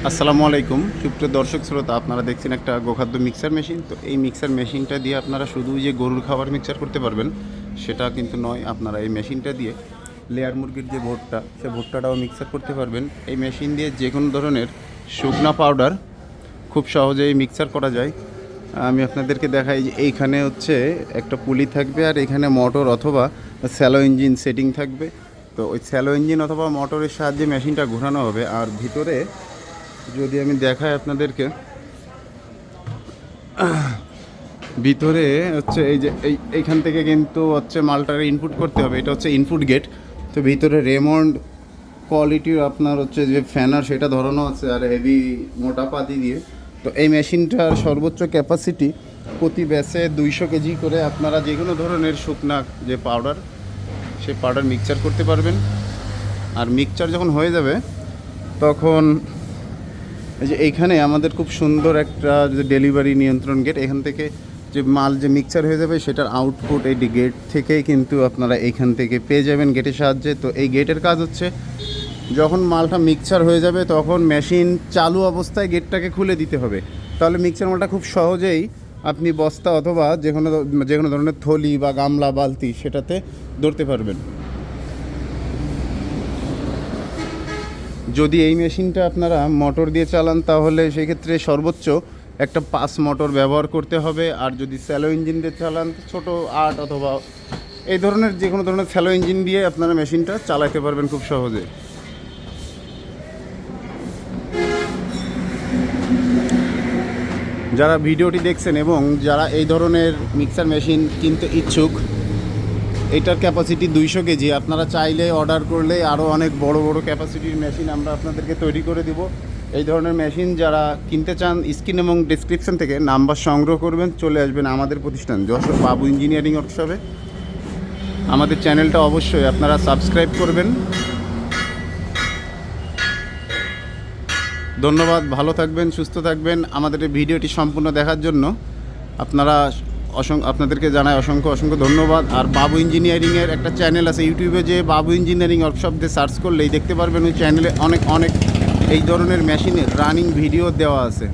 আসসালামু আলাইকুম সুপ্রিয় দর্শক শ্রোতা, আপনারা দেখছেন একটা গোখাদ্য মিক্সার মেশিন। তো এই মিক্সার মেশিনটা দিয়ে আপনারা শুধু যে গরুর খাবার মিক্সার করতে পারবেন সেটা কিন্তু নয়, আপনারা এই মেশিনটা দিয়ে লেয়ার মুরগির যে ভুট্টা, সে ভুট্টাটাও মিক্সার করতে পারবেন। এই মেশিন দিয়ে যে কোনো ধরনের শুকনা পাউডার খুব সহজেই মিক্সার করা যায়। আমি আপনাদেরকে দেখাই যে এইখানে হচ্ছে একটা পুলি থাকবে, আর এখানে মোটর অথবা স্যালো ইঞ্জিন সেটিং থাকবে। তো ওই স্যালো ইঞ্জিন অথবা মোটরের সাহায্যে মেশিনটা ঘোরানো হবে। আর ভিতরে যদি আমি দেখাই আপনাদেরকে, ভিতরে হচ্ছে এই যে এইখান থেকে কিন্তু হচ্ছে মালটাকে ইনপুট করতে হবে, এটা হচ্ছে ইনপুট গেট। তো ভিতরে রেমন্ড কোয়ালিটির আপনার হচ্ছে যে ফ্যানার সেটা ধরানো আছে, আর হেভি মোটা পাতি দিয়ে। তো এই মেশিনটার সর্বোচ্চ ক্যাপাসিটি প্রতি ব্যাচে 200 কেজি করে আপনারা যে কোনো ধরনের শুকনা যে পাউডার, সেই পাউডার মিক্সচার করতে পারবেন। আর মিক্সচার যখন হয়ে যাবে তখন এই যে এইখানে আমাদের খুব সুন্দর একটা যে ডেলিভারি নিয়ন্ত্রণ গেট, এখান থেকে যে মাল যে মিক্সচার হয়ে যাবে সেটার আউটপুট এই গেট থেকেই কিন্তু আপনারা এইখান থেকে পেয়ে যাবেন গেটের সাহায্যে। তো এই গেটের কাজ হচ্ছে যখন মালটা মিক্সচার হয়ে যাবে তখন মেশিন চালু অবস্থায় গেটটাকে খুলে দিতে হবে, তাহলে মিক্সচার মালটা খুব সহজেই আপনি বস্তা অথবা যে কোনো ধরনের থলি বা গামলা বালতি সেটাতে ধরতে পারবেন। যদি এই মেশিনটা আপনারা মোটর দিয়ে চালান তাহলে সেক্ষেত্রে সর্বোচ্চ একটা 5 মোটর ব্যবহার করতে হবে। আর যদি স্যালো ইঞ্জিন দিয়ে চালান ছোটো 8 অথবা এই ধরনের যে কোনো ধরনের স্যালো ইঞ্জিন দিয়ে আপনারা মেশিনটা চালাতে পারবেন খুব সহজে। যারা ভিডিওটি দেখছেন এবং যারা এই ধরনের মিক্সার মেশিন কিনতে ইচ্ছুক, এটার ক্যাপাসিটি 200 কেজি, আপনারা চাইলে অর্ডার করলে আরও অনেক বড় বড় ক্যাপাসিটির মেশিন আমরা আপনাদেরকে তৈরি করে দিব। এই ধরনের মেশিন যারা কিনতে চান স্ক্রিন এবং ডেসক্রিপশন থেকে নাম্বার সংগ্রহ করবেন, চলে আসবেন আমাদের প্রতিষ্ঠান যশোর বাবু ইঞ্জিনিয়ারিং ওয়ার্কশপে। আমাদের চ্যানেলটা অবশ্যই আপনারা সাবস্ক্রাইব করবেন। ধন্যবাদ, ভালো থাকবেন, সুস্থ থাকবেন। আমাদের এই ভিডিওটি সম্পূর্ণ দেখার জন্য আপনাদেরকে জানাই অসংখ্য অসংখ্য ধন্যবাদ। আর বাবু ইঞ্জিনিয়ারিংয়ের একটা চ্যানেল আছে ইউটিউবে, যে বাবু ইঞ্জিনিয়ারিং ওয়ার্কশপ দিয়ে সার্চ করলেই দেখতে পারবেন। ওই চ্যানেলে অনেক অনেক এই ধরনের মেশিনের রানিং ভিডিও দেওয়া আছে।